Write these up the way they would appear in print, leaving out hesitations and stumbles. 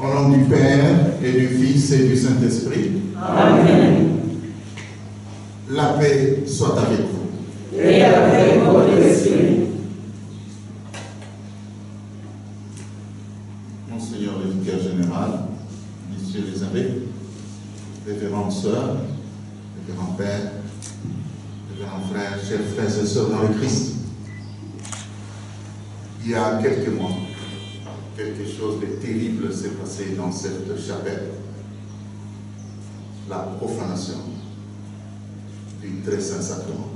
Au nom du Père et du Fils et du Saint-Esprit. Amen. La paix soit avec vous. Et avec votre esprit. Monseigneur le vicaire général, messieurs les abbés, révérends sœurs, révérends pères, révérends frères, chers frères et sœurs dans le Christ. Il y a quelques mois, quelque chose de terrible s'est passé dans cette chapelle. La profanation du très saint sacrement.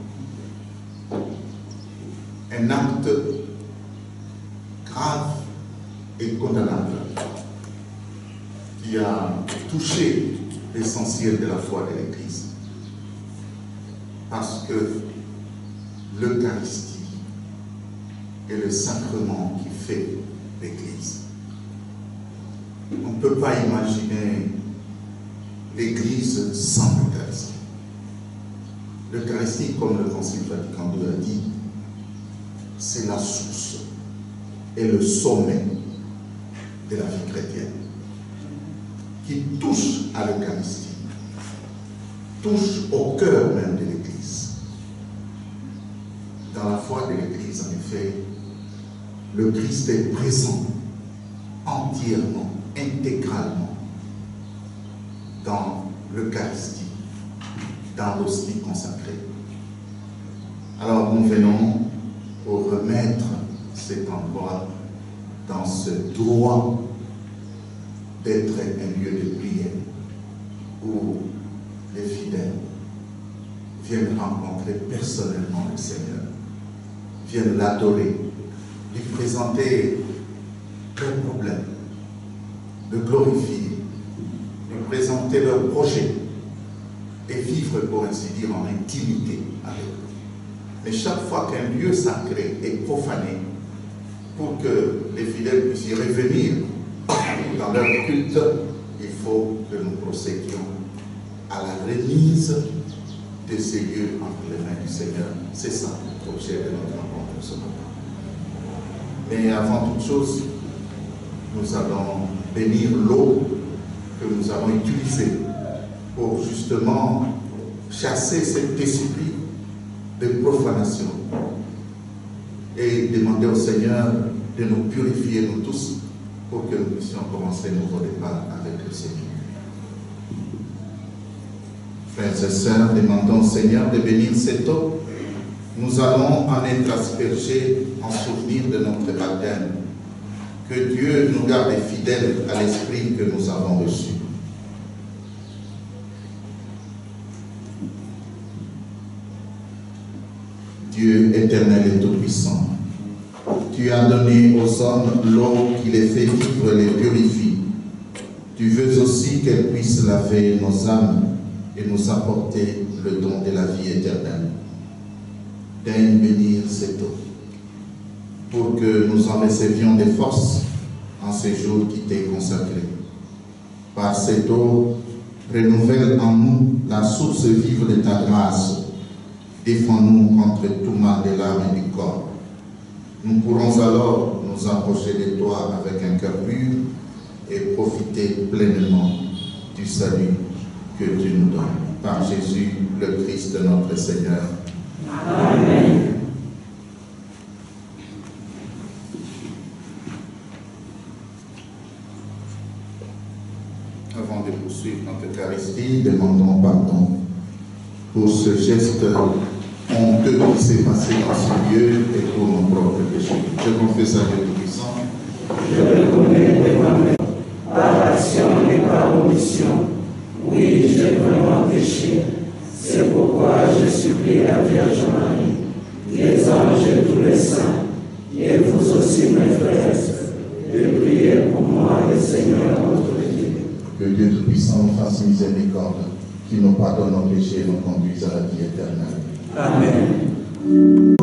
Un acte grave et condamnable qui a touché l'essentiel de la foi de l'Église. Parce que l'Eucharistie est le sacrement qui fait l'Église. On ne peut pas imaginer l'Église sans l'Eucharistie. L'Eucharistie, comme le Concile Vatican II a dit, c'est la source et le sommet de la vie chrétienne. Qui touche à l'Eucharistie, touche au cœur même de l'Église. Dans la foi de l'Église, en effet, le Christ est présent entièrement, intégralement dans l'Eucharistie dans l'hostie consacrée. Alors nous venons pour remettre cet endroit dans ce droit d'être un lieu de prière où les fidèles viennent rencontrer personnellement le Seigneur, viennent l'adorer, lui présenter leurs problèmes, le glorifier, lui présenter leurs projets et vivre, pour ainsi dire, en intimité avec lui. Mais chaque fois qu'un lieu sacré est profané, pour que les fidèles puissent y revenir dans leur culte, il faut que nous procédions à la remise de ces lieux entre les mains du Seigneur. C'est ça l'objet de notre rencontre ce matin. Mais avant toute chose, nous allons bénir l'eau que nous allons utiliser pour justement chasser cet esprit de profanation et demander au Seigneur de nous purifier, nous tous, pour que nous puissions commencer un nouveau départ avec le Seigneur. Frères et sœurs, demandons au Seigneur de bénir cette eau. Nous allons en être aspergés en souvenir de notre baptême. Que Dieu nous garde fidèles à l'esprit que nous avons reçu. Dieu éternel et tout-puissant, tu as donné aux hommes l'eau qui les fait vivre et les purifie. Tu veux aussi qu'elle puisse laver nos âmes et nous apporter le don de la vie éternelle. Daigne bénir cette eau, pour que nous en recevions des forces en ces jours qui t'est consacré. Par cette eau, renouvelle en nous la source vive de ta grâce. Défends-nous contre tout mal de l'âme et du corps. Nous pourrons alors nous approcher de toi avec un cœur pur et profiter pleinement du salut que tu nous donnes. Par Jésus, le Christ, notre Seigneur. Amen. Avant de poursuivre notre Eucharistie, demandons pardon pour ce geste honteux qui s'est passé dans ce lieu et pour nos propres péchés. Je confesse à Dieu Tout-Puissant. Je reconnais devant moi, par action et par omission, oui, j'ai vraiment péché. C'est pourquoi je supplie la Vierge Marie, les anges et tous les saints, et vous aussi mes frères, de prier pour moi, le Seigneur notre Dieu. Que Dieu Tout-Puissant nous fasse miséricorde, qu'il nous pardonne nos péchés et nous conduise à la vie éternelle. Amen. Alléluia.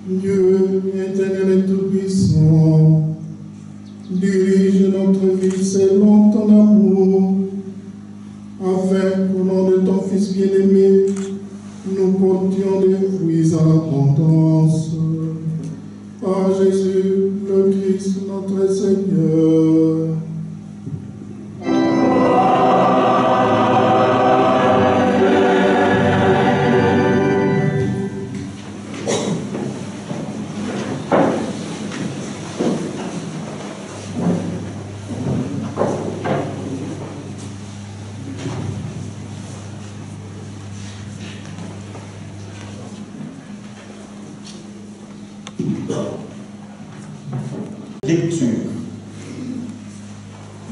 Dieu éternel et tout-puissant, dirige notre vie selon ton amour, afin qu'au nom de ton Fils bien-aimé, nous portions des fruits en abondance. Par Jésus le Christ, notre Seigneur.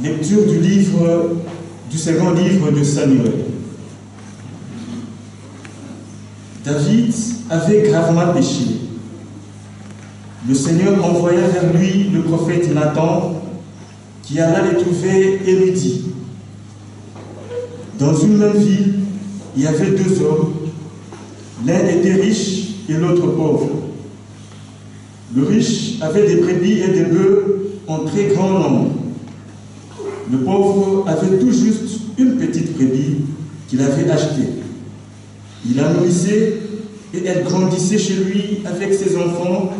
Lecture du second livre de Samuel. David avait gravement péché. Le Seigneur envoya vers lui le prophète Nathan, qui alla les trouver et lui dit: dans une même ville, il y avait deux hommes, l'un était riche et l'autre pauvre. Le riche avait des brebis et des bœufs en très grand nombre. Le pauvre avait tout juste une petite brebis qu'il avait achetée. Il la nourrissait et elle grandissait chez lui avec ses enfants.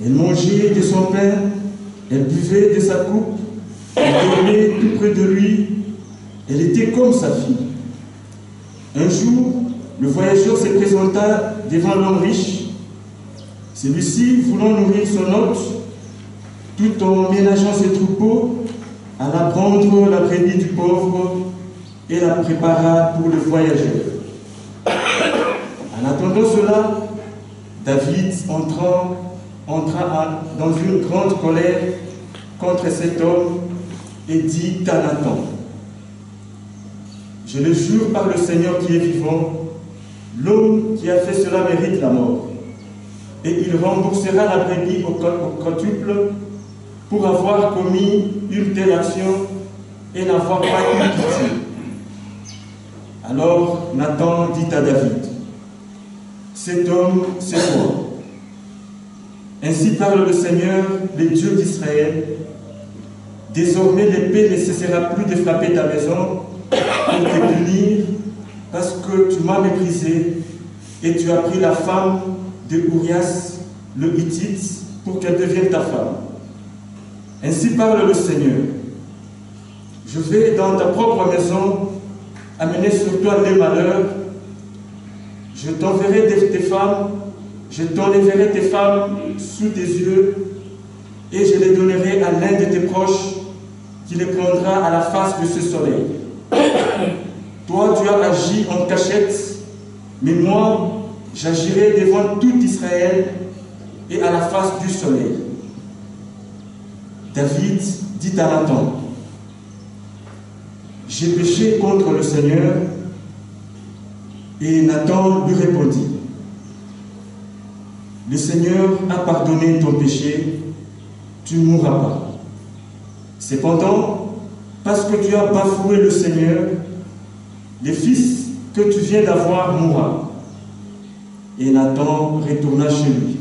Elle mangeait de son pain, elle buvait de sa coupe, elle dormait tout près de lui. Elle était comme sa fille. Un jour, le voyageur se présenta devant l'homme riche. Celui-ci, voulant nourrir son hôte, tout en ménageant ses troupeaux, alla prendre la brebis du pauvre et la prépara pour le voyageur. En attendant cela, David entra dans une grande colère contre cet homme et dit à Nathan: je le jure par le Seigneur qui est vivant, l'homme qui a fait cela mérite la mort, et il remboursera la brebis au quintuple pour avoir commis une telle action et n'avoir pas eu pitié. Alors Nathan dit à David: cet homme, c'est toi. Ainsi parle le Seigneur, le Dieu d'Israël. Désormais l'épée ne cessera plus de frapper ta maison pour te punir, parce que tu m'as méprisé et tu as pris la femme de Urias le Hittite pour qu'elle devienne ta femme. Ainsi parle le Seigneur: je vais dans ta propre maison amener sur toi des malheurs. Je t'enverrai tes femmes, je t'enlèverai tes femmes sous tes yeux, et je les donnerai à l'un de tes proches qui les prendra à la face de ce soleil. Toi, tu as agi en cachette, mais moi, j'agirai devant tout Israël et à la face du soleil. David dit à Nathan: j'ai péché contre le Seigneur. Et Nathan lui répondit: le Seigneur a pardonné ton péché, tu ne mourras pas. Cependant, parce que tu as bafoué le Seigneur, le fils que tu viens d'avoir mourra. Et Nathan retourna chez lui.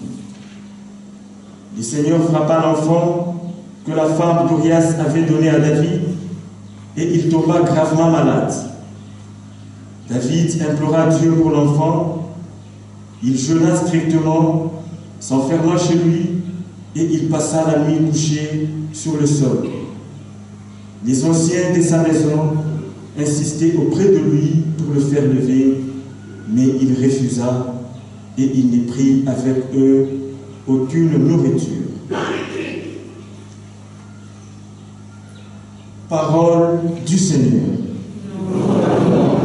Le Seigneur frappa l'enfant que la femme d'Urias avait donné à David, et il tomba gravement malade. David implora Dieu pour l'enfant. Il jeûna strictement, s'enferma chez lui, et il passa la nuit couché sur le sol. Les anciens de sa maison insistaient auprès de lui pour le faire lever, mais il refusa, et il ne prit avec eux aucune nourriture. Parole du Seigneur. Oh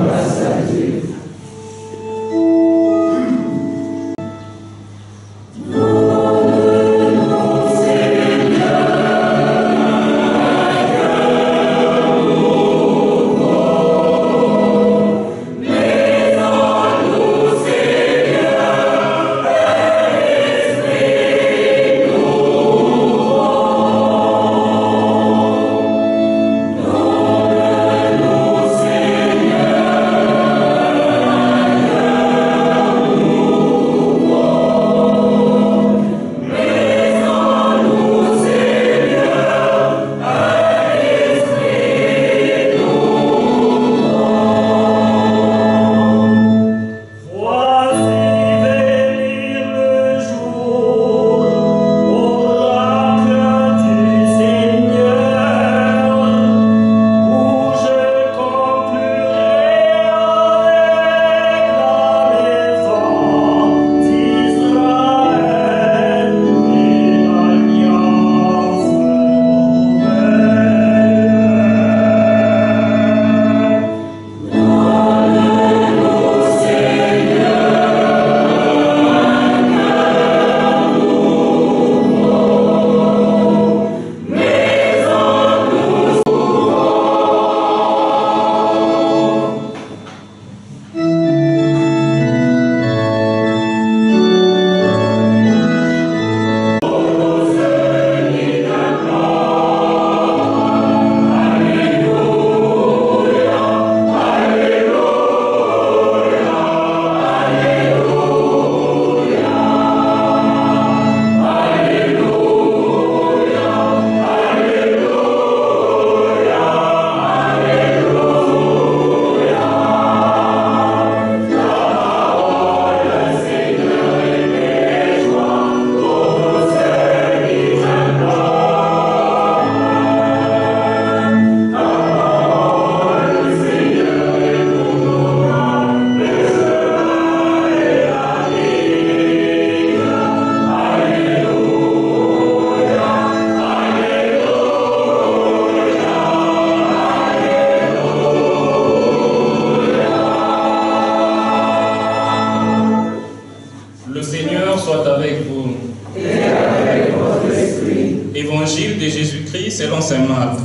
soit avec vous. Et avec votre esprit. Évangile de Jésus-Christ selon saint Marc.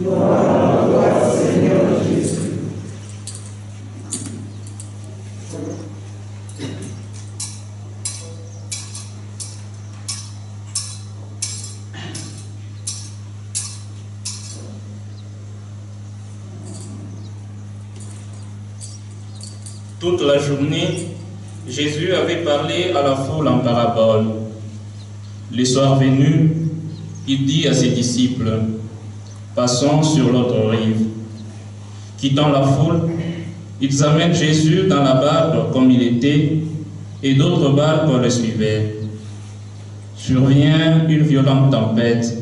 Gloire à toi, Seigneur Jésus. Toute la journée, Jésus avait parlé à la foule en parabole. Le soir venu, il dit à ses disciples, « Passons sur l'autre rive. » Quittant la foule, ils amènent Jésus dans la barque comme il était, et d'autres barques le suivaient. Survient une violente tempête.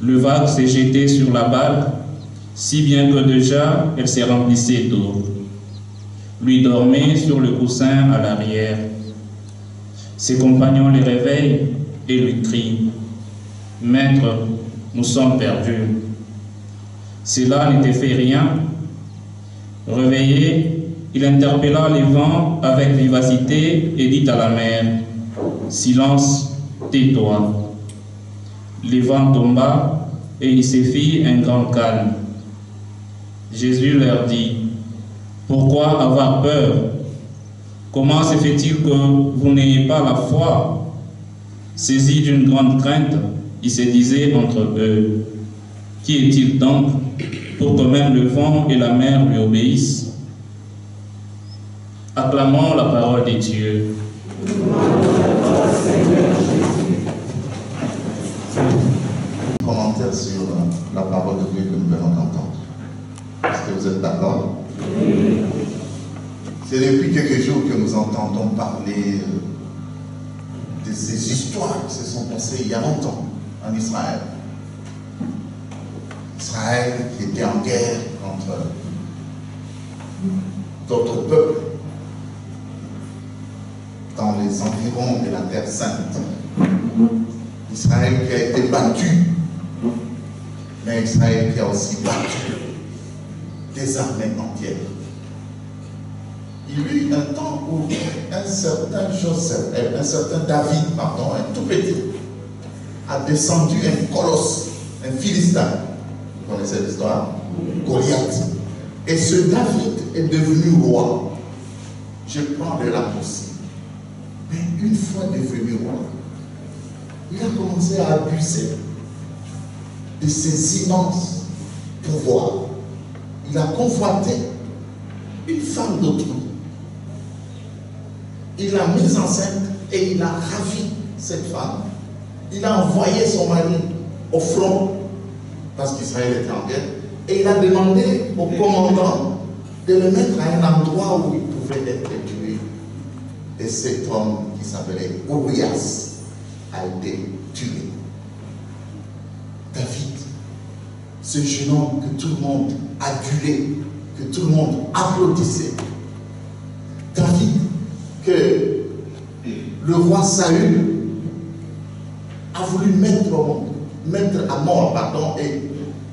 Le vague s'est jeté sur la barque, si bien que déjà elle s'est remplissée d'eau. Lui dormait sur le coussin à l'arrière. Ses compagnons le réveillent et lui crient, « Maître, nous sommes perdus. » Cela n'était fait rien. Réveillé, il interpella les vents avec vivacité et dit à la mer, « Silence, tais-toi. » Le vent tomba et il se fit un grand calme. Jésus leur dit, « Pourquoi avoir peur? Comment se fait-il que vous n'ayez pas la foi? » Saisis d'une grande crainte, ils se disaient entre eux, « Qui est-il donc pour que même le vent et la mer lui obéissent? » Acclamons la parole de Dieu. Commentaire sur la parole de Dieu que nous venons d'entendre. Est-ce que vous êtes d'accord? C'est depuis quelques jours que nous entendons parler de ces histoires qui se sont passées il y a longtemps en Israël. Israël qui était en guerre contre d'autres peuples dans les environs de la Terre Sainte. Israël qui a été battu, mais Israël qui a aussi battu des armées entières. Il y eut un temps où un certain David, un tout petit, a descendu un colosse, un Philistin. Vous connaissez l'histoire? Goliath. Et ce David est devenu roi. Je prends le raccourci. Mais une fois devenu roi, il a commencé à abuser de ses immenses pouvoirs. Il a convoité une femme d'autrui. Il l'a mise enceinte et il a ravi cette femme. Il a envoyé son mari au front parce qu'Israël était en guerre et il a demandé au commandant de le mettre à un endroit où il pouvait être tué. Et cet homme qui s'appelait Urias a été tué. David, ce jeune homme que tout le monde adulait, que tout le monde applaudissait. David, que le roi Saül a voulu mettre à mort, et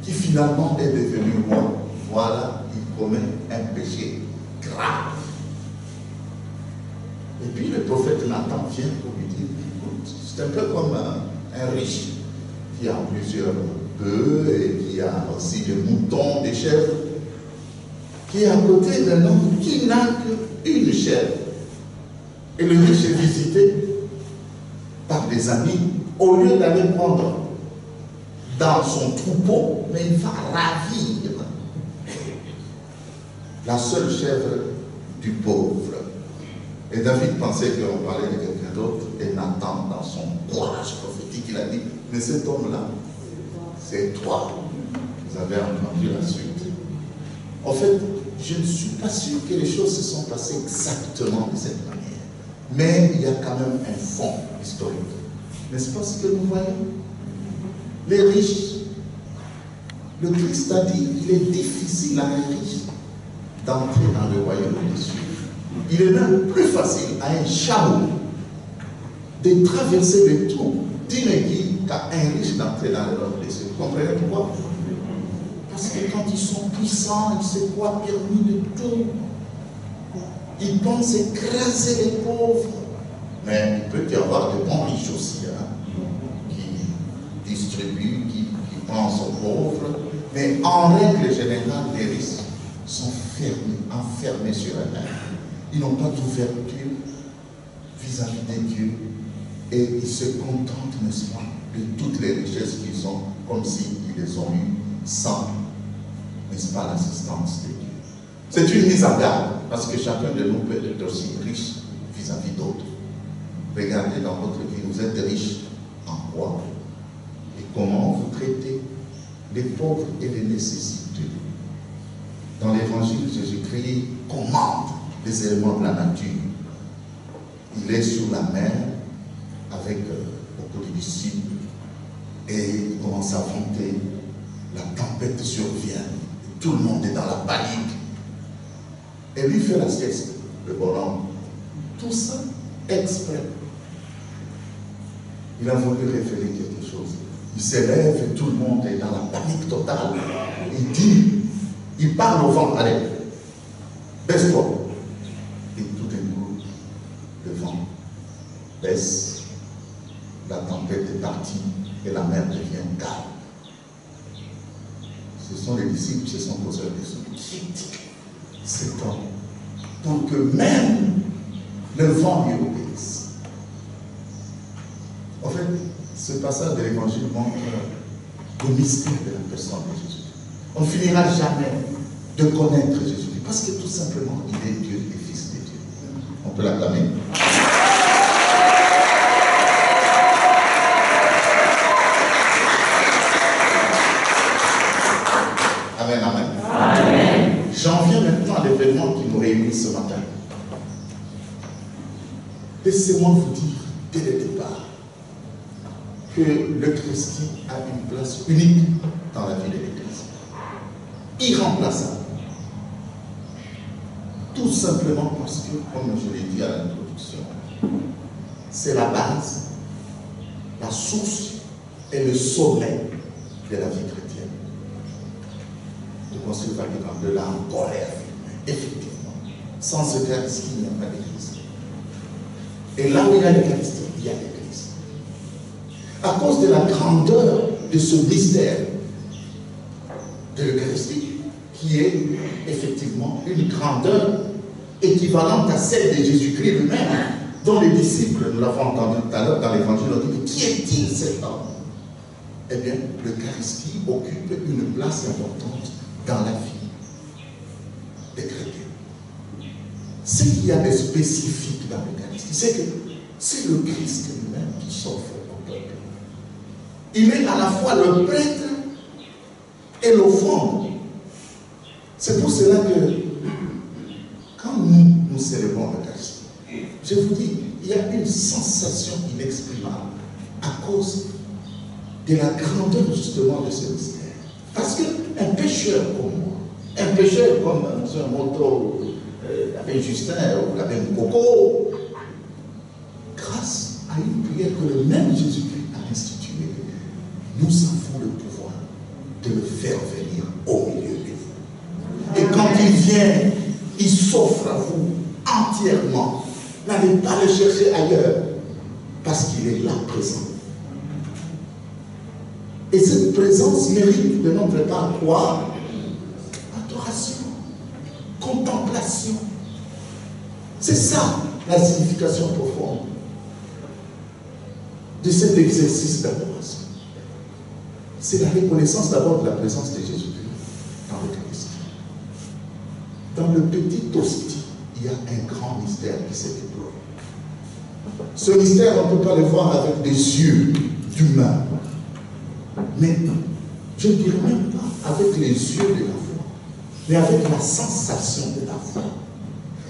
qui finalement est devenu roi. Voilà, il commet un péché grave. Et puis le prophète Nathan vient pour lui dire, écoute, c'est un peu comme un riche qui a plusieurs bœufs et qui a aussi des moutons, des chèvres, qui est à côté d'un homme qui n'a qu'une chèvre. Et le riche est visité par des amis. Au lieu d'aller prendre dans son troupeau, mais il va ravir la seule chèvre du pauvre. Et David pensait qu'on parlait de quelqu'un d'autre. Et Nathan, dans son courage prophétique, il a dit, mais cet homme-là, c'est toi. Vous avez entendu la suite. En fait, je ne suis pas sûr que les choses se sont passées exactement de cette manière. Mais il y a quand même un fond historique. N'est-ce pas ce que nous voyons? Les riches, le Christ a dit, il est difficile à un riche d'entrer dans le royaume des cieux. Il est même plus facile à un chameau de traverser le trou d'une aiguille qu'à un riche d'entrer dans le royaume des cieux. Vous comprenez pourquoi? Parce que quand ils sont puissants, ils se croient permis de tout. Ils pensent écraser les pauvres. Mais il peut peut y avoir de bons riches aussi, hein, qui distribuent, qui pensent aux pauvres, mais en règle générale, les riches sont enfermés sur eux-mêmes. Ils n'ont pas d'ouverture vis-à-vis de Dieu et ils se contentent, n'est-ce pas, de toutes les richesses qu'ils ont, comme s'ils les ont eues sans, n'est-ce pas, l'assistance de Dieu. C'est une mise en garde, parce que chacun de nous peut être aussi riche vis-à-vis d'autres. Regardez dans votre vie, vous êtes riche en quoi et comment vous traitez les pauvres et les nécessiteux. Dans l'évangile, Jésus-Christ commande les éléments de la nature. Il est sur la mer avec beaucoup de disciples et il commence à affronter. La tempête survient. Tout le monde est dans la panique. Et lui fait la sieste, le bonhomme. Tout ça exprès. Il a voulu révéler quelque chose. Il s'élève et tout le monde est dans la panique totale. Il dit, il parle au vent, allez, baisse-toi. Et tout d'un coup, le vent baisse, la tempête est partie et la mer devient calme. Ce sont les disciples qui se sont posés la question. Qui dit cet homme? Donc même le vent lui obéisse. En fait, ce passage de l'évangile montre le mystère de la personne de Jésus. On ne finira jamais de connaître Jésus parce que tout simplement, il est Dieu et Fils de Dieu. On peut l'acclamer. Amen, amen. Amen. J'en viens maintenant à l'événement qui nous réunit ce matin. Laissez-moi vous dire dès le départ que l'Eucharistie a une place unique dans la vie de l'Église. Irremplaçable. Tout simplement parce que, comme je l'ai dit à l'introduction, c'est la base, la source et le sommet de la vie chrétienne. Le Concile Vatican II l'a encore réaffirmé. Effectivement, sans Eucharistie, il n'y a pas d'Église. Et là où il y a l'Eucharistie, il y a l'Église. À cause de la grandeur de ce mystère de l'Eucharistie, qui est effectivement une grandeur équivalente à celle de Jésus-Christ lui-même, dont les disciples, nous l'avons entendu tout à l'heure dans l'Évangile, ont dit, mais qui est-il cet homme? Eh bien, l'Eucharistie occupe une place importante dans la vie des chrétiens. Ce qu'il y a de spécifique dans l'Eucharistie, c'est que c'est le Christ lui-même qui s'offre au peuple. Il est à la fois le prêtre et l'offrande. C'est pour cela que quand nous célébrons l'Eucharistie, je vous dis, il y a une sensation inexprimable à cause de la grandeur justement de ce mystère. Parce qu'un pécheur comme moi, un pécheur comme un moto, l'abbé Justin ou l'abbé Coco, grâce à une prière que le même Jésus-Christ a instituée, nous avons le pouvoir de le faire venir au milieu de vous. Et quand il vient, il s'offre à vous entièrement. N'allez pas le chercher ailleurs, parce qu'il est là présent. Et cette présence mérite de notre part quoi? Adoration, contemplation. C'est ça la signification profonde de cet exercice d'adoration. C'est la reconnaissance d'abord de la présence de Jésus-Christ dans l'Eucharistie. Dans le petit hostie, il y a un grand mystère qui s'est déployé. Ce mystère, on ne peut pas le voir avec des yeux d'humain. Mais je ne dirais même pas avec les yeux de la foi, mais avec la sensation de la foi.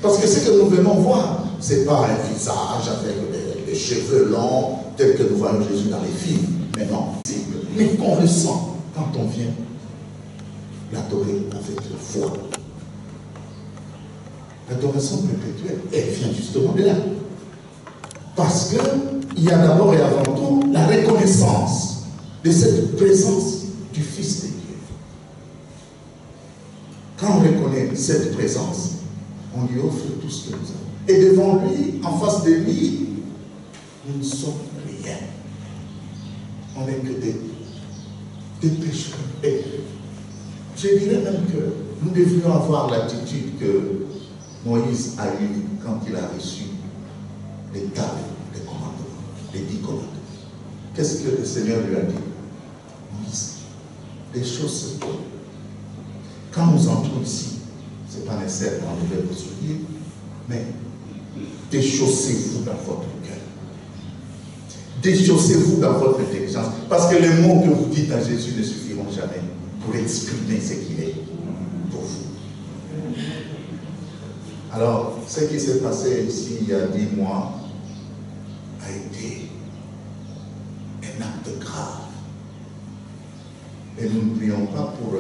Parce que ce que nous venons voir, ce n'est pas un visage avec des cheveux longs, tel que nous voyons Jésus dans les films, mais non, mais qu'on ressent quand on vient l'adorer avec la foi. L'adoration perpétuelle, elle vient justement de là. Parce qu'il y a d'abord et avant tout la reconnaissance de cette présence du Fils de Dieu. Quand on reconnaît cette présence, on lui offre tout ce que nous avons. Et devant lui, en face de lui, nous ne sommes rien. On n'est que des pécheurs. Et je dirais même que nous devrions avoir l'attitude que Moïse a eue quand il a reçu les tables, les commandements, les 10 commandements. Qu'est-ce que le Seigneur lui a dit? Moïse, des choses se font. Quand nous entrons ici, ce n'est pas nécessaire d'enlever vos souliers, mais déchaussez-vous dans votre cœur. Déchaussez-vous dans votre intelligence. Parce que les mots que vous dites à Jésus ne suffiront jamais pour exprimer ce qu'il est pour vous. Alors, ce qui s'est passé ici il y a 10 mois a été un acte grave. Et nous ne prions pas pour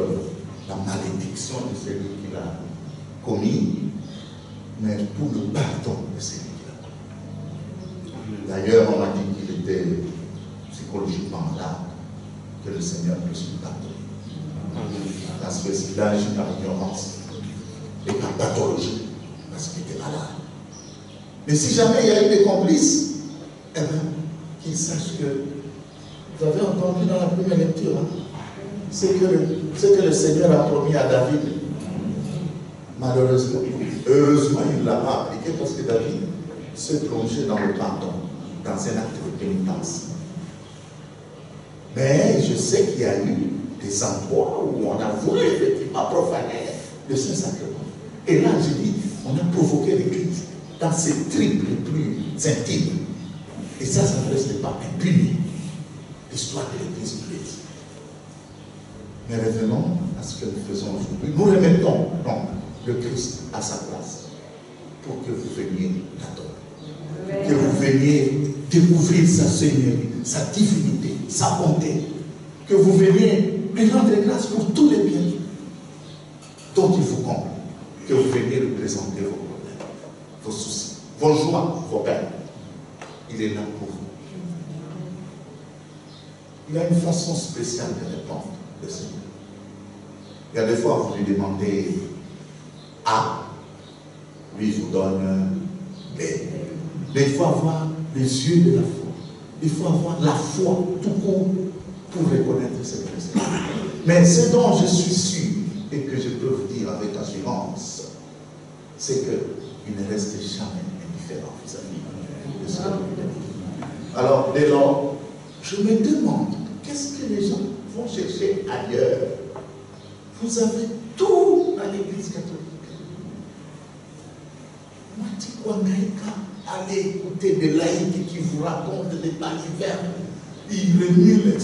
la malédiction de celui qui l'a commis, mais pour le pardon de celui qui l'a commis. D'ailleurs, on m'a dit qu'il était psychologiquement malade, que le Seigneur puisse lui pardonner. Parce qu'il a agi par ignorance et par pathologie, parce qu'il était malade. Mais si jamais il y a eu des complices, eh bien, qu'ils sachent que vous avez entendu dans la première lecture, hein, c'est que le Seigneur a promis à David. Malheureusement, heureusement, il ne l'a pas appliqué parce que David s'est plongé dans le pardon, dans un acte de pénitence. Mais je sais qu'il y a eu des endroits où on a voulu effectivement profaner le Saint-Sacrement. Et là, je dis, on a provoqué l'Église dans ses tripes les plus intimes. Et ça ne reste pas impuni. L'histoire de l'Église brise. Mais revenons à ce que nous faisons aujourd'hui. Nous remettons donc le Christ à sa place pour que vous veniez l'adorer. Que vous veniez découvrir sa seigneurie, sa divinité, sa bonté. Que vous veniez lui rendre grâce pour tous les biens dont il vous comble. Que vous veniez lui présenter vos problèmes, vos soucis, vos joies, vos peines. Il est là pour vous. Il a une façon spéciale de répondre, le Seigneur. Il y a des fois, vous lui demandez A, lui il vous donne B. Mais il faut avoir les yeux de la foi. Il faut avoir la foi tout court pour reconnaître cette présence. Mais ce dont je suis sûr et que je peux vous dire avec assurance, c'est qu'il ne reste jamais indifférent vis-à-vis de ce que vous dites. Alors, dès lors, je me demande, qu'est-ce que les gens vont chercher ailleurs? Vous avez tout dans l'Église catholique. Allez écouter des laïcs qui vous racontent des balivernes. Ils remuent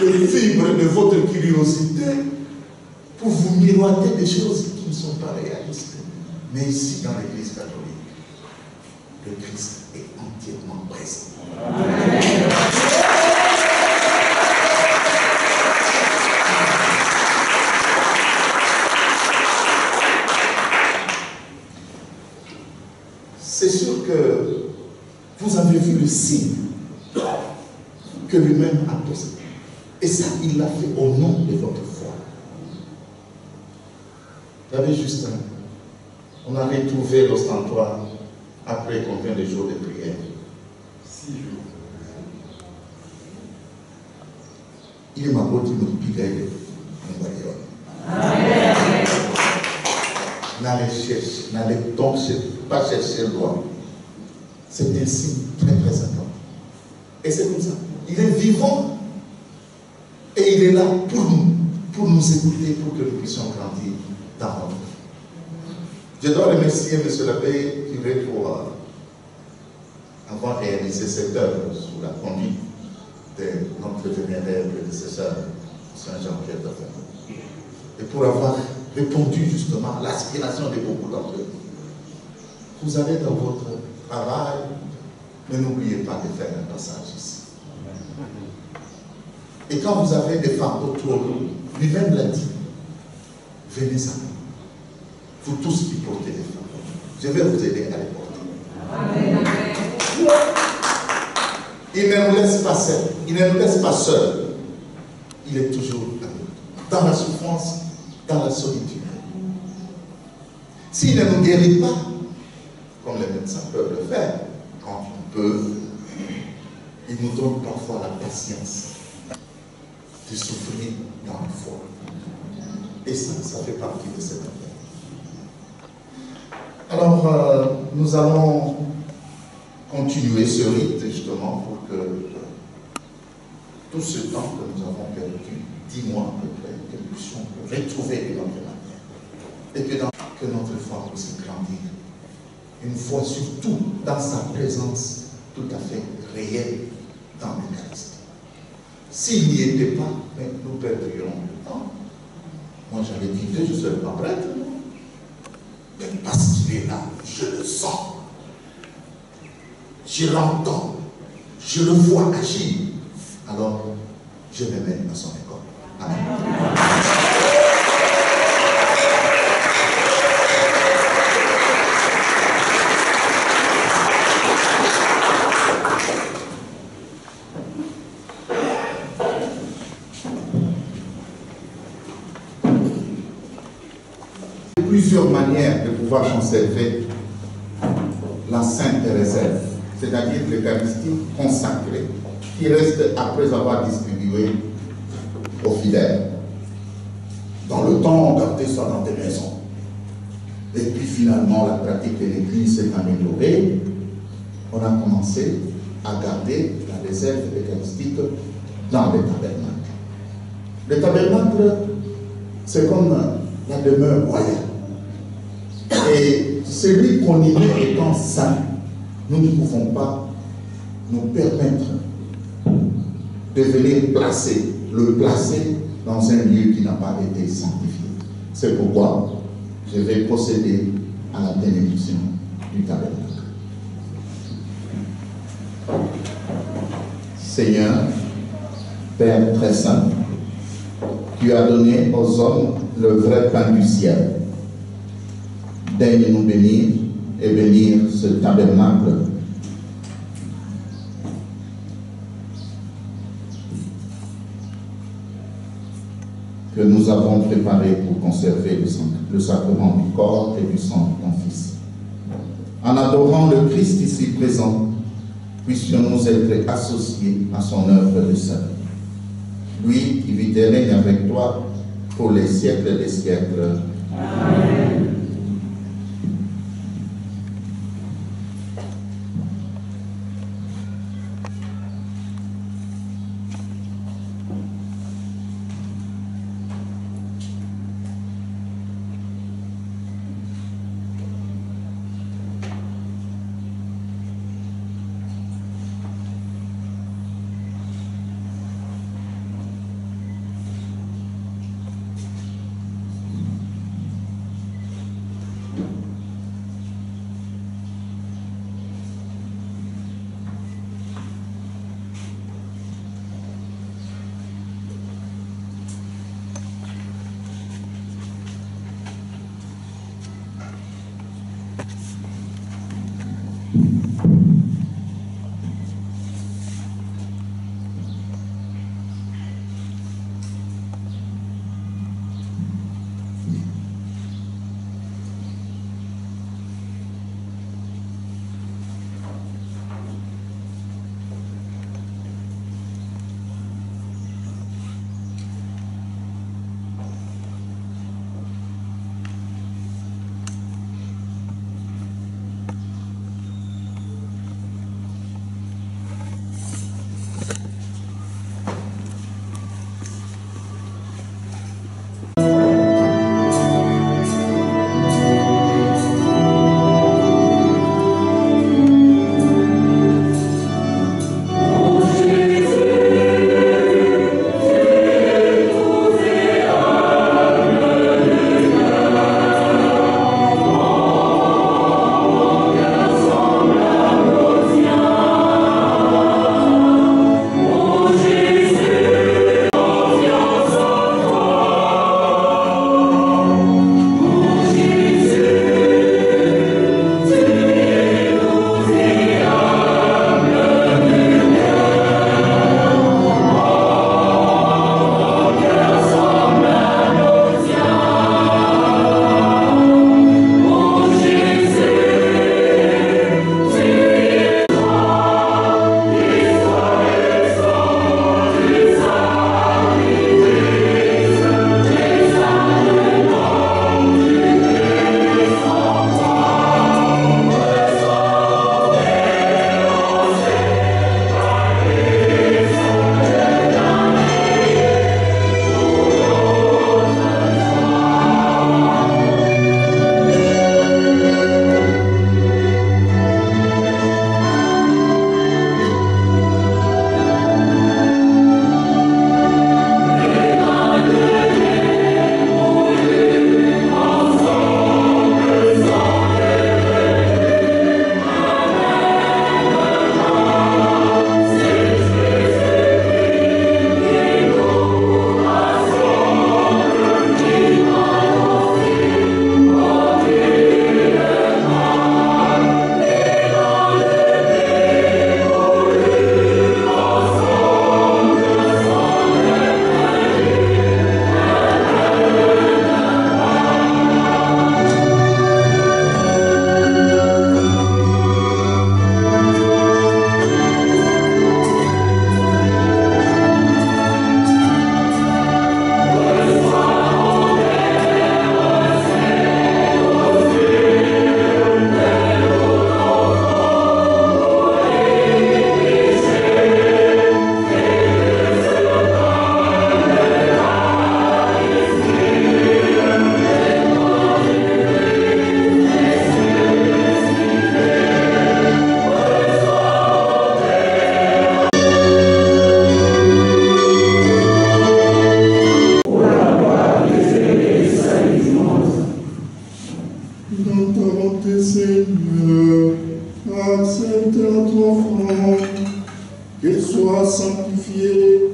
les fibres de votre curiosité pour vous miroiter des choses qui ne sont pas réalistes. Mais ici, dans l'Église catholique, le Christ est entièrement présent. Amen. C'est sûr que vous avez vu le signe que lui-même a posé. Et ça, il l'a fait au nom de votre foi. Vous avez juste on a retrouvé l'ostentoire après combien de jours de prière? 6 jours. Il m'a dit nous piquer n'allez chercher, n'allez donc pas chercher le droit. C'est un signe très très important. Et c'est comme ça. Il est vivant et il est là pour nous écouter, pour que nous puissions grandir dans notre vie. Je dois remercier M. l'abbé Curé pour avoir réalisé cette œuvre sous la conduite de notre vénéraire prédécesseur, Saint Jean-Pierre Dauphin, et pour avoir répondu justement à l'aspiration de beaucoup d'entre eux. Vous allez dans votre travail, mais n'oubliez pas de faire un passage ici. Et quand vous avez des fardeaux trop lourds, lui-même l'a dit, venez à nous. Vous tous qui portez des fardeaux, je vais vous aider à les porter. Il ne nous laisse pas seuls. Il ne nous laisse pas seuls. Il est toujours à nous. Dans la souffrance, dans la solitude. S'il ne nous guérit pas, comme les médecins peuvent le faire, quand ils peuvent, Il nous donne parfois la patience de souffrir dans la foi. Et ça fait partie de cette affaire. Alors, nous allons continuer ce rite justement pour que tout ce temps que nous avons perdu, 10 mois à peu près, que nous puissions retrouver une autre manière. Et que notre foi puisse grandir. Une foi surtout dans sa présence tout à fait réelle dans l'Eucharistie. S'il n'y était pas, nous perdrions le temps. Moi j'avais dit que je ne serais pas prêtre. Mais parce qu'il est là, je le sens. Je l'entends. Je le vois agir. Alors, je me mets à son école. Amen. Plusieurs manières de pouvoir conserver la sainte réserve, c'est-à-dire l'Eucharistie consacrée, qui reste après avoir distribué aux fidèles. Dans le temps, on gardait ça dans des maisons. Et puis finalement, la pratique de l'Église s'est améliorée. On a commencé à garder la réserve eucharistique dans les tabernacles. Le tabernacle, c'est comme la demeure royale. Et celui qu'on y met étant saint, nous ne pouvons pas nous permettre de venir le placer dans un lieu qui n'a pas été sanctifié. C'est pourquoi je vais procéder à la bénédiction du tabernacle. Seigneur, Père très saint, tu as donné aux hommes le vrai pain du ciel. Daigne nous bénir et bénir ce tabernacle que nous avons préparé pour conserver le sacrement du corps et du sang de ton Fils. En adorant le Christ ici présent, puissions-nous être associés à son œuvre de salut. Lui qui vit et règne avec toi pour les siècles des siècles. Amen. votre enfant, qu'il soit sanctifié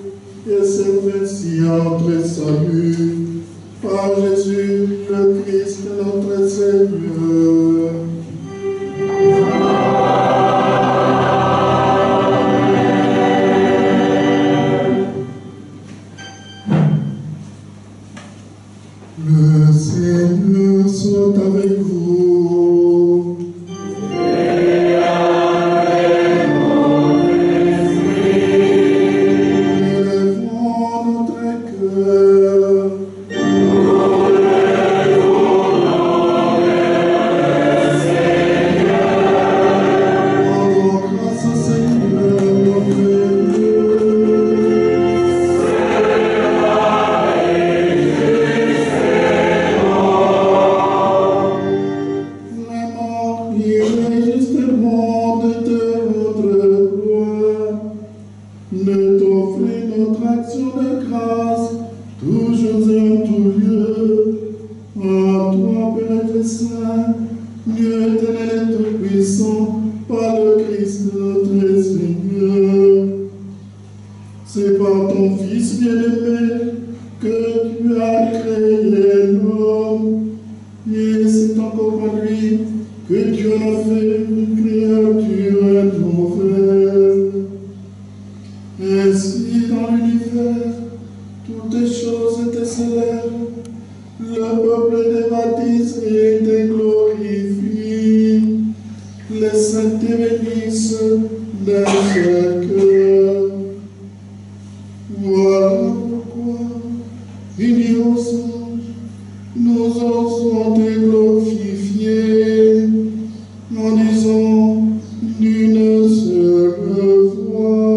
et serve ainsi entre salut par Jésus le Christ notre Seigneur. Le Seigneur soit avec vous. Et avec votre esprit. Élevons notre cœur. Nous l'élevons le Seigneur. Rendons grâce au Seigneur notre Dieu. Ne t'offrir notre action de grâce, toujours et en tout lieu. En toi, Père et Saint, Dieu éternel et tout-puissant, par le Christ notre Seigneur. C'est par ton Fils bien-aimé que tu as créé l'homme, et c'est encore par lui que tu en as fait une créature nouvelle. Ainsi, dans l'univers, toutes les choses étaient célèbres, le peuple des baptisés était glorifié, les saints te bénissent d'un seul cœur. Voilà pourquoi, unis aux anges, nous osons te glorifier en disant d'une seule voix.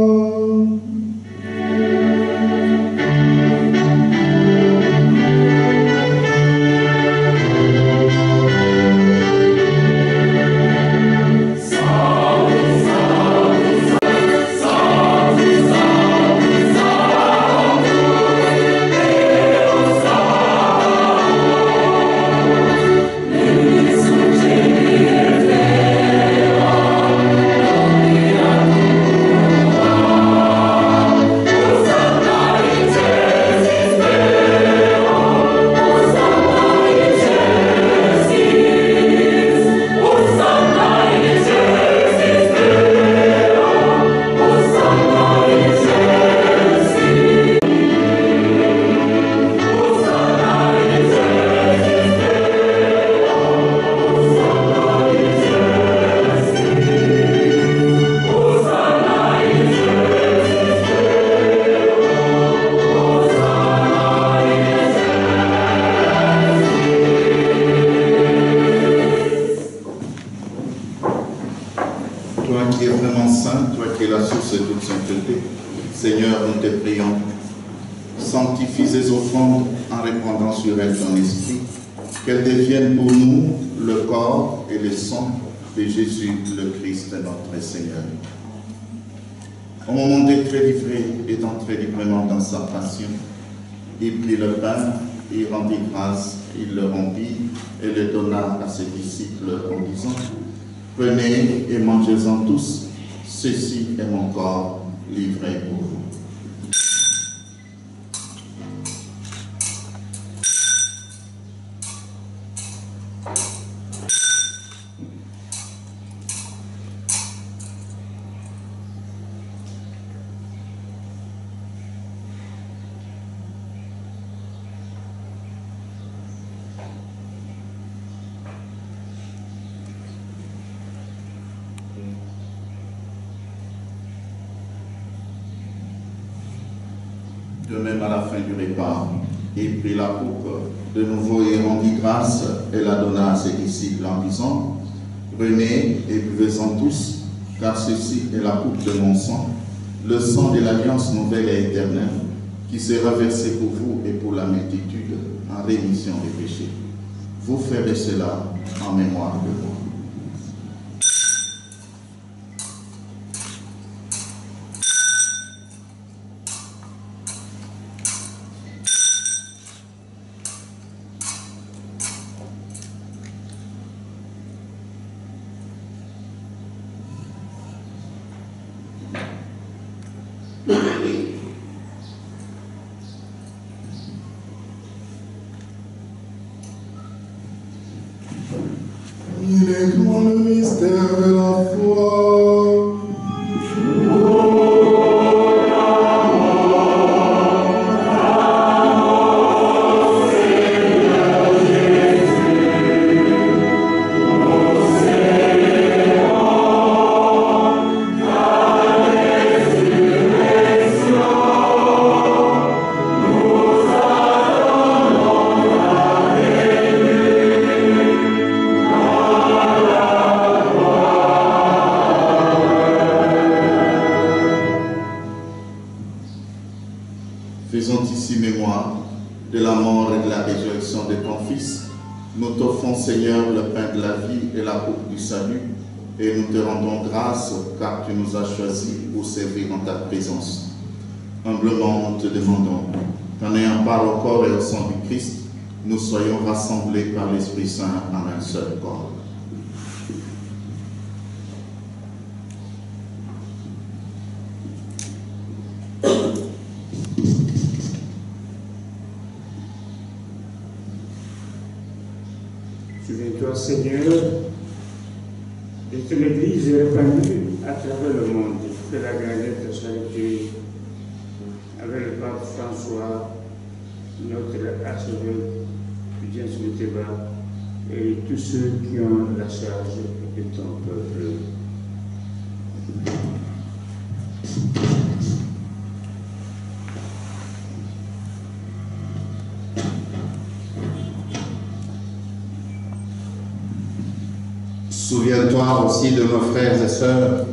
Toi qui es vraiment saint, toi qui es la source de toute sainteté, Seigneur, nous te prions, sanctifie ces offrandes en répandant sur elles ton esprit, qu'elles deviennent pour nous le corps et le sang de Jésus le Christ, notre Seigneur. Au moment d'être livré et d'entrer librement dans sa passion, il prit le pain, il rendit grâce, il le rompit et le donna à ses disciples en disant: prenez et mangez-en tous, ceci est mon corps livré pour vous. De même, à la fin du repas, il prit la coupe de nouveau et rendit grâce et la donna à ses disciples en disant: prenez et buvez-en tous, car ceci est la coupe de mon sang, le sang de l'alliance nouvelle et éternelle, qui sera versé pour vous et pour la multitude en rémission des péchés. Vous ferez cela en mémoire de moi. Célébrons le mystère de la foi. Faisons ici mémoire de la mort et de la résurrection de ton Fils. Nous t'offrons, Seigneur, le pain de la vie et la coupe du salut, et nous te rendons grâce car tu nous as choisis pour servir en ta présence. Humblement, nous te demandons qu'en ayant part au corps et au sang du Christ, nous soyons rassemblés par l'Esprit Saint en un seul corps. Souviens-toi, Seigneur, de ton Église répandue à travers le monde, de la grandeur de charité, avec le pape François, notre archevêque, Julien Soumeteba, et tous ceux qui ont la charge de ton peuple. Souviens-toi aussi de nos frères et sœurs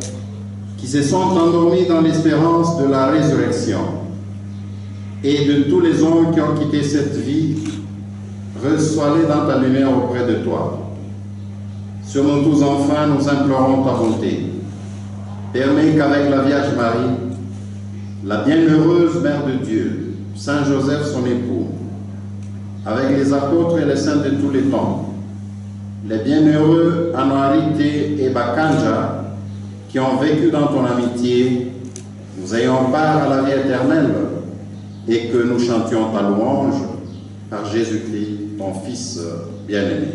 qui se sont endormis dans l'espérance de la résurrection et de tous les hommes qui ont quitté cette vie. Reçois-les dans ta lumière auprès de toi. Sur nous tous enfin, nous implorons ta bonté. Permets qu'avec la Vierge Marie, la bienheureuse Mère de Dieu, Saint Joseph son époux, avec les apôtres et les saints de tous les temps, les bienheureux Anuarité et Bakanja qui ont vécu dans ton amitié, nous ayons part à la vie éternelle et que nous chantions ta louange par Jésus-Christ, ton Fils bien-aimé.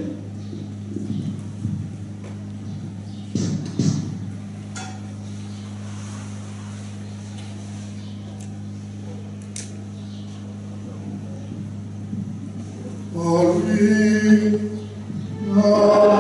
Par lui, Oh,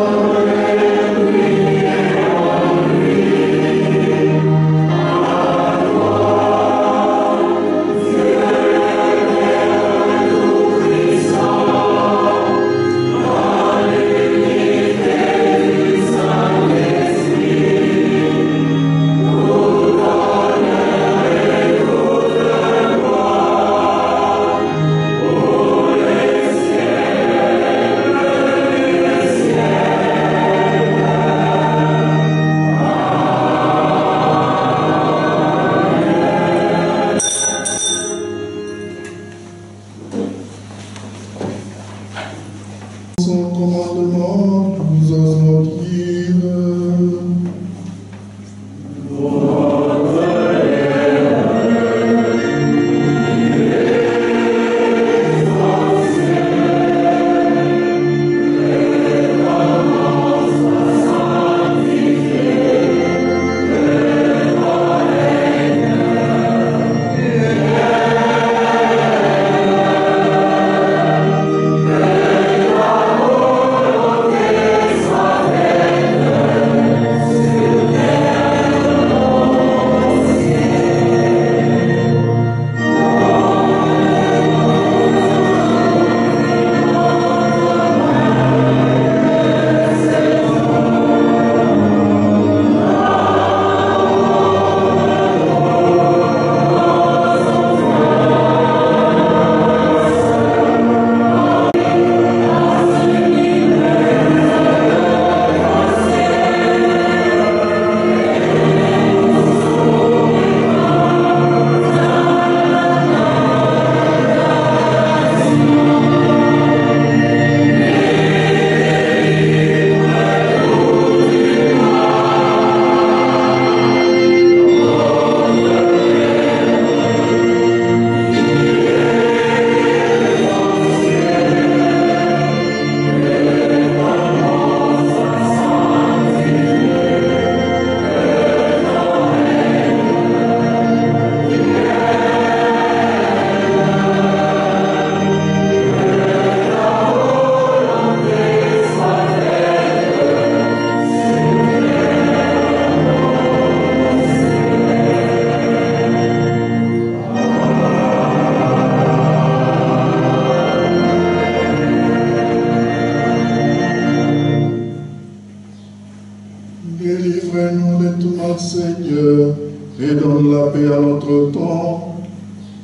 Seigneur, et donne la paix à notre temps.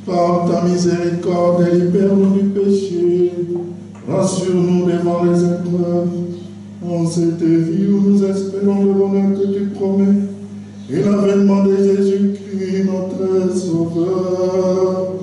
Par ta miséricorde, libère-nous du péché. Rassure-nous devant les épreuves. En cette vie où nous espérons le bonheur que tu promets, et l'avènement de Jésus-Christ, notre Sauveur.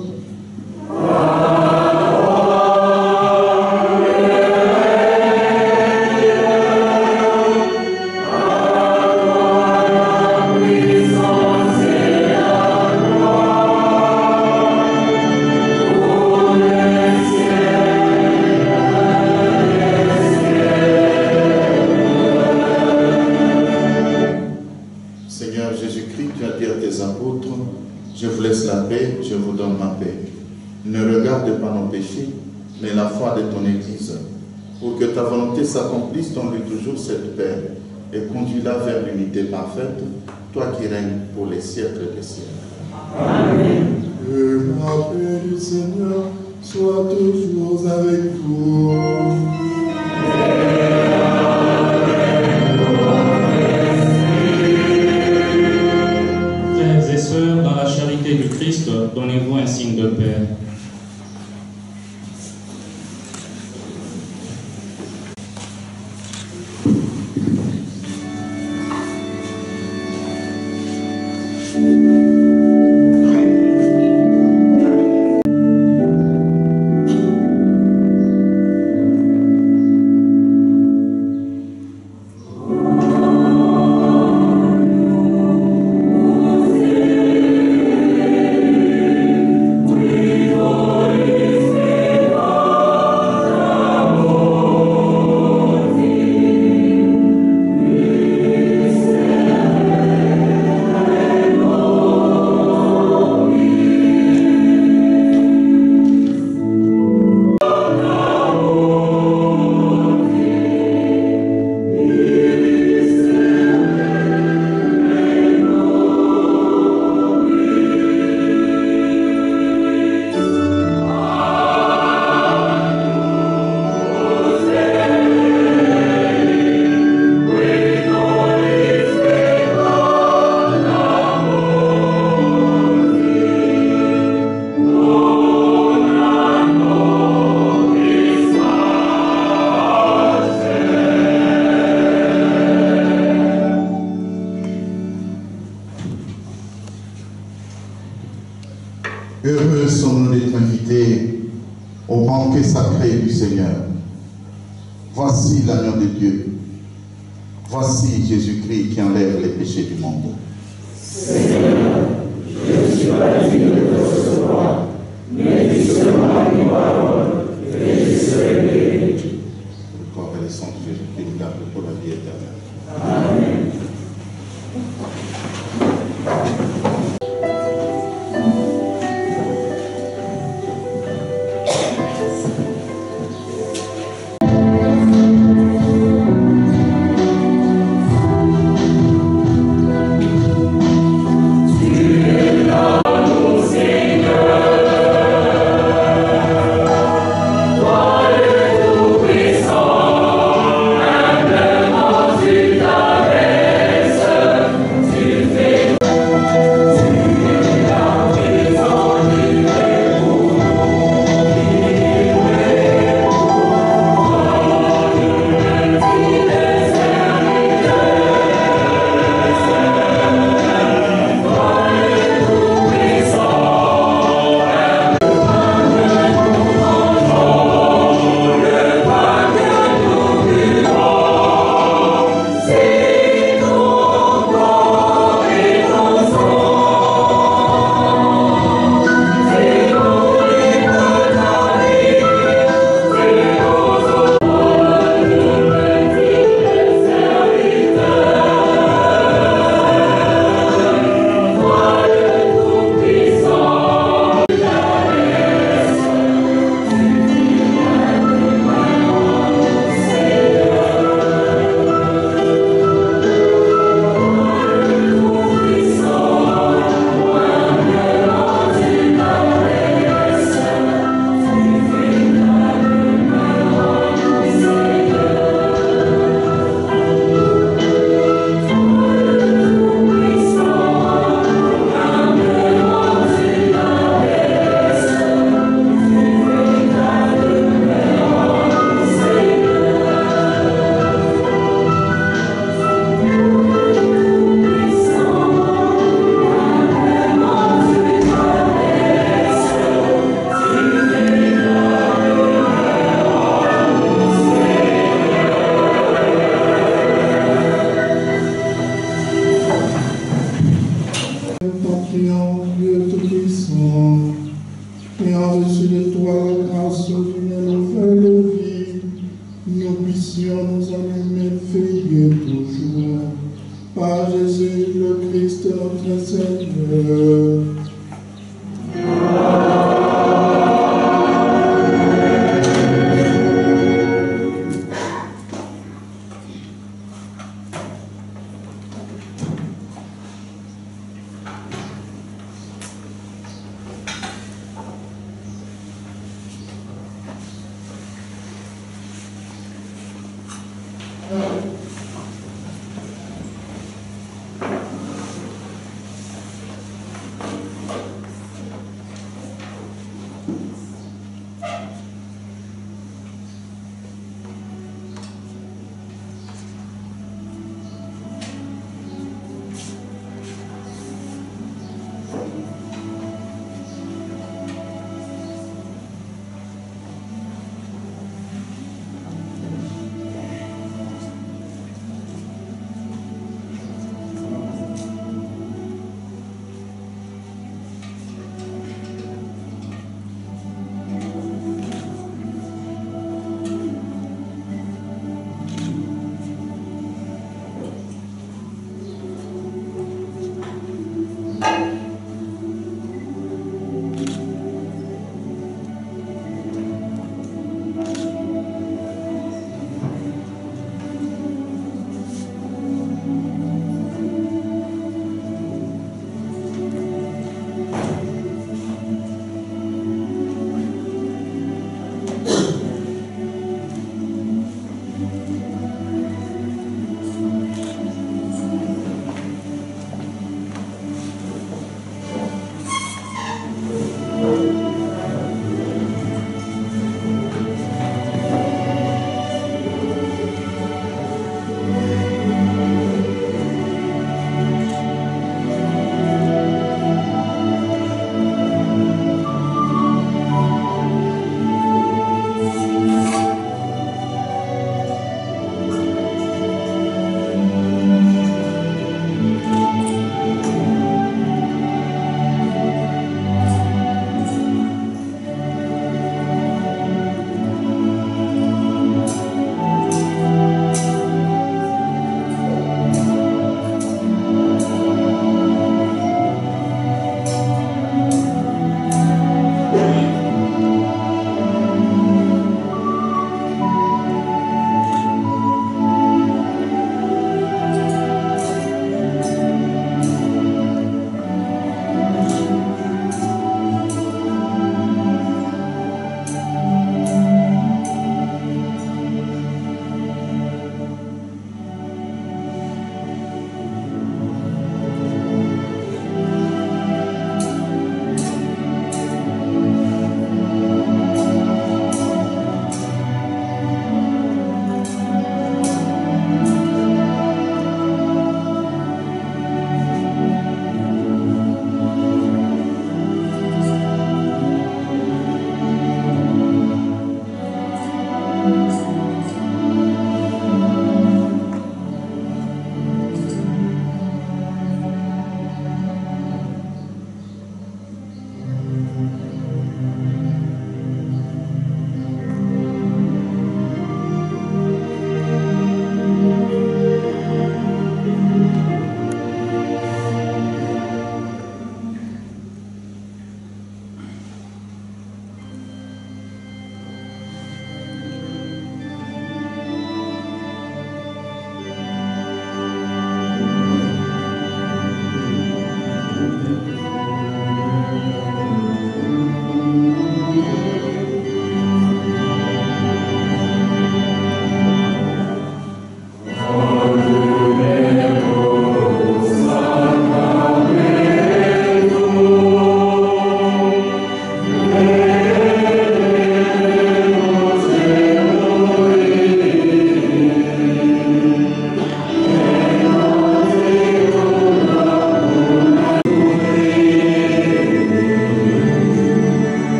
Je vous laisse la paix, je vous donne ma paix. Ne regarde pas nos péchés, mais la foi de ton Église. Pour que ta volonté s'accomplisse, donne-lui toujours cette paix et conduis-la vers l'unité parfaite, toi qui règnes pour les siècles des siècles. Amen. Que la paix du Seigneur soit toujours avec vous. Frères et sœurs, dans la charité du Christ, donnez-vous un signe de paix. Heureux sommes-nous d'être invités au banquet sacré du Seigneur. Voici l'agneau de Dieu. Voici Jésus-Christ qui enlève les péchés du monde. Seigneur, je ne suis pas digne de te recevoir, mais dis seulement une parole et je serai guéri. Le corps et le sang de Jésus-Christ nous gardent pour la vie éternelle. Amen. supplions Dieu Tout-Puissant, ayant reçu de toi la grâce d'une nouvelle vie, nous puissions nous en émerveiller toujours. Par Jésus le Christ notre Seigneur.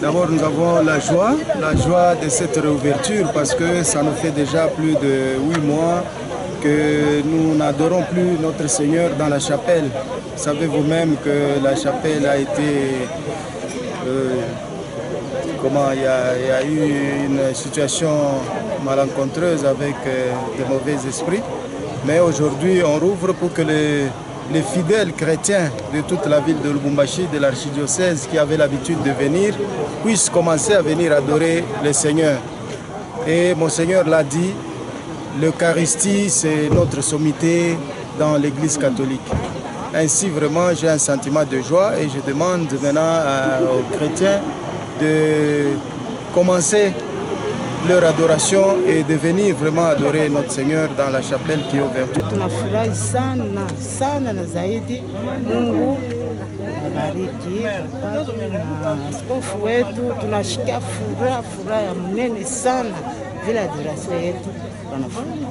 D'abord, nous avons la joie de cette réouverture parce que ça nous fait déjà plus de 8 mois que nous n'adorons plus notre Seigneur dans la chapelle. Vous savez vous-même que la chapelle a été... il y a eu une situation malencontreuse avec de mauvais esprits. Mais aujourd'hui, on rouvre pour que les fidèles chrétiens de toute la ville de Lubumbashi, de l'archidiocèse, qui avaient l'habitude de venir, puissent commencer à venir adorer le Seigneur. Et Monseigneur l'a dit, l'Eucharistie, c'est notre sommité dans l'Église catholique. Ainsi, vraiment, j'ai un sentiment de joie et je demande maintenant aux chrétiens de commencer leur adoration et de venir vraiment adorer notre Seigneur dans la chapelle qui est ouverte. Tunafurahi sana sana na zaidi, Mungu abariki na askofu wetu, tunashikia furaha ya mnene sana vile adoration yetu wanafanya.